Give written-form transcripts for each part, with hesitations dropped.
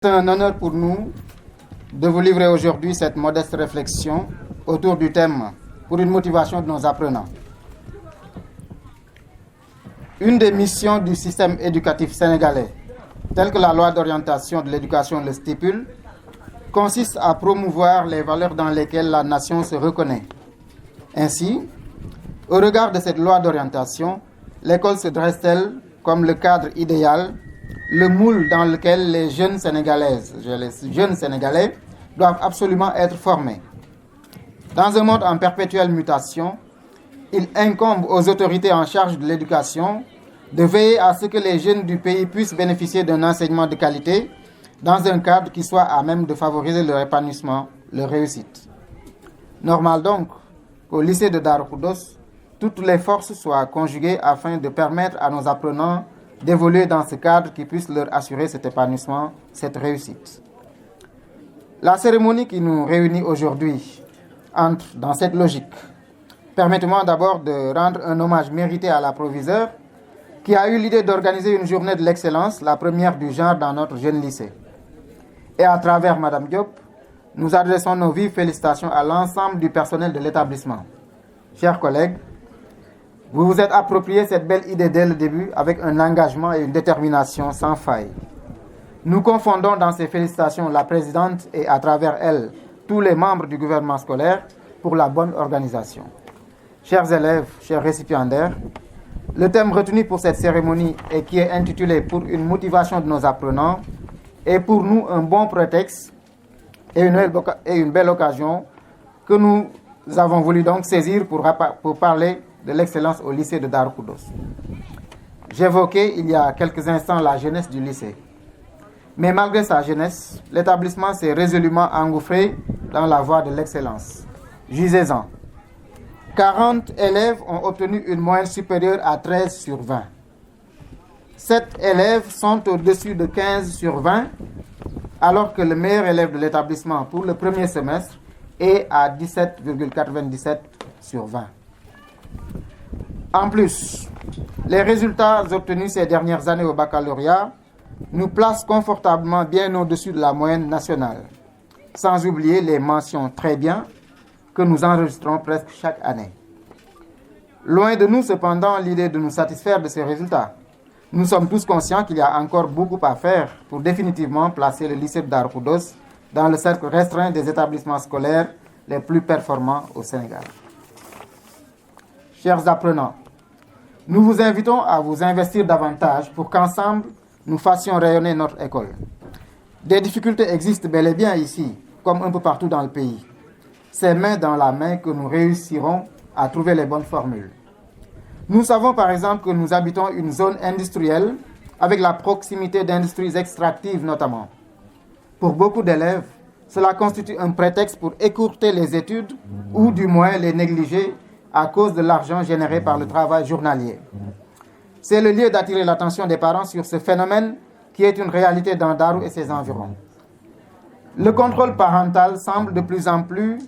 C'est un honneur pour nous de vous livrer aujourd'hui cette modeste réflexion autour du thème « Pour une motivation de nos apprenants ». Une des missions du système éducatif sénégalais, telle que la loi d'orientation de l'éducation le stipule, consiste à promouvoir les valeurs dans lesquelles la nation se reconnaît. Ainsi, au regard de cette loi d'orientation, l'école se dresse-t-elle comme le cadre idéal, le moule dans lequel les jeunes Sénégalais doivent absolument être formés. Dans un monde en perpétuelle mutation, il incombe aux autorités en charge de l'éducation de veiller à ce que les jeunes du pays puissent bénéficier d'un enseignement de qualité dans un cadre qui soit à même de favoriser leur épanouissement, leur réussite. Normal donc qu'au lycée de Darou Khoudoss, toutes les forces soient conjuguées afin de permettre à nos apprenants d'évoluer dans ce cadre qui puisse leur assurer cet épanouissement, cette réussite. La cérémonie qui nous réunit aujourd'hui entre dans cette logique. Permettez-moi d'abord de rendre un hommage mérité à la proviseure qui a eu l'idée d'organiser une journée de l'excellence, la première du genre dans notre jeune lycée. Et à travers Madame Diop, nous adressons nos vives félicitations à l'ensemble du personnel de l'établissement. Chers collègues, vous vous êtes approprié cette belle idée dès le début avec un engagement et une détermination sans faille. Nous confondons dans ces félicitations la présidente et à travers elle tous les membres du gouvernement scolaire pour la bonne organisation. Chers élèves, chers récipiendaires, le thème retenu pour cette cérémonie et qui est intitulé « Pour une motivation de nos apprenants » est pour nous un bon prétexte et une belle occasion que nous avons voulu donc saisir pour parler de l'excellence au lycée de Darou Khoudoss. J'évoquais il y a quelques instants la jeunesse du lycée. Mais malgré sa jeunesse, l'établissement s'est résolument engouffré dans la voie de l'excellence. Jugez-en. 40 élèves ont obtenu une moyenne supérieure à 13 sur 20. 7 élèves sont au-dessus de 15 sur 20, alors que le meilleur élève de l'établissement pour le premier semestre est à 17,97 sur 20. En plus, les résultats obtenus ces dernières années au baccalauréat nous placent confortablement bien au-dessus de la moyenne nationale, sans oublier les mentions très bien que nous enregistrons presque chaque année. Loin de nous, cependant, l'idée de nous satisfaire de ces résultats. Nous sommes tous conscients qu'il y a encore beaucoup à faire pour définitivement placer le lycée de Darou Khoudoss dans le cercle restreint des établissements scolaires les plus performants au Sénégal. Chers apprenants, nous vous invitons à vous investir davantage pour qu'ensemble, nous fassions rayonner notre école. Des difficultés existent bel et bien ici, comme un peu partout dans le pays. C'est main dans la main que nous réussirons à trouver les bonnes formules. Nous savons par exemple que nous habitons une zone industrielle avec la proximité d'industries extractives notamment. Pour beaucoup d'élèves, cela constitue un prétexte pour écourter les études ou du moins les négliger à cause de l'argent généré par le travail journalier. C'est le lieu d'attirer l'attention des parents sur ce phénomène qui est une réalité dans Darou et ses environs. Le contrôle parental semble de plus en plus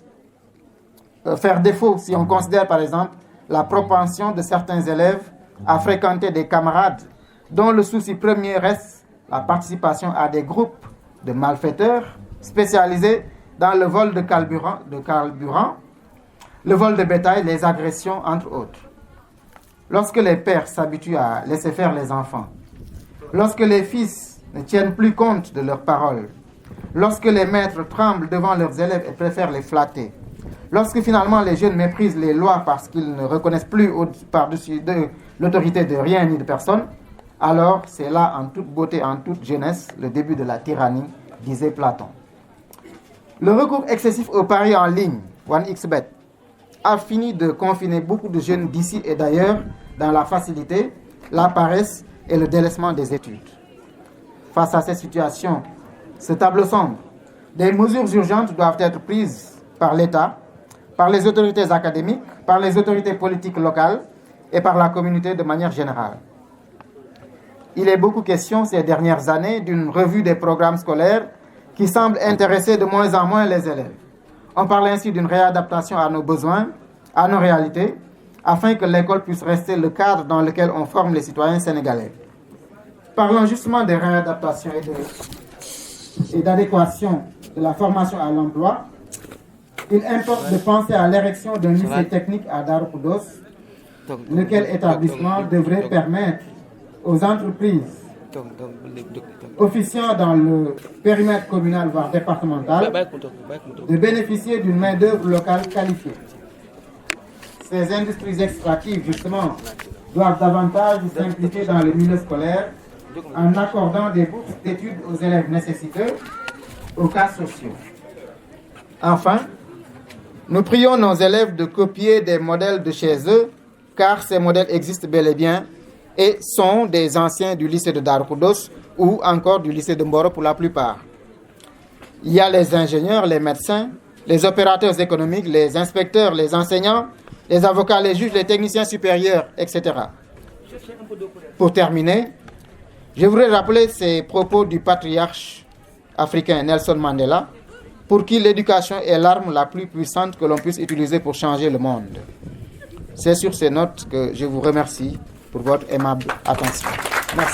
faire défaut si on considère par exemple la propension de certains élèves à fréquenter des camarades dont le souci premier reste la participation à des groupes de malfaiteurs spécialisés dans le vol de carburant, le vol de bétail, les agressions, entre autres. Lorsque les pères s'habituent à laisser faire les enfants, lorsque les fils ne tiennent plus compte de leurs paroles, lorsque les maîtres tremblent devant leurs élèves et préfèrent les flatter, lorsque finalement les jeunes méprisent les lois parce qu'ils ne reconnaissent plus par-dessus de l'autorité de rien ni de personne, alors c'est là en toute beauté, en toute jeunesse, le début de la tyrannie, disait Platon. Le recours excessif aux paris en ligne, 1xBet, a fini de confiner beaucoup de jeunes d'ici et d'ailleurs dans la facilité, la paresse et le délaissement des études. Face à cette situation, ce tableau sombre, des mesures urgentes doivent être prises par l'État, par les autorités académiques, par les autorités politiques locales et par la communauté de manière générale. Il est beaucoup question ces dernières années d'une revue des programmes scolaires qui semble intéresser de moins en moins les élèves. On parle ainsi d'une réadaptation à nos besoins, à nos réalités, afin que l'école puisse rester le cadre dans lequel on forme les citoyens sénégalais. Parlons justement des réadaptations et de et d'adéquation de la formation à l'emploi, il importe de penser à l'érection d'un lycée technique à Darou Khoudoss, lequel établissement devrait permettre aux entreprises officiant dans le périmètre communal voire départemental de bénéficier d'une main-d'œuvre locale qualifiée. Ces industries extractives, justement, doivent davantage s'impliquer dans le milieu scolaire en accordant des bourses d'études aux élèves nécessiteux aux cas sociaux. Enfin, nous prions nos élèves de copier des modèles de chez eux, car ces modèles existent bel et bien et sont des anciens du lycée de Darou Khoudoss ou encore du lycée de Mboro pour la plupart. Il y a les ingénieurs, les médecins, les opérateurs économiques, les inspecteurs, les enseignants, les avocats, les juges, les techniciens supérieurs, etc. Pour terminer, je voudrais rappeler ces propos du patriarche africain Nelson Mandela, pour qui l'éducation est l'arme la plus puissante que l'on puisse utiliser pour changer le monde. C'est sur ces notes que je vous remercie pour votre aimable attention.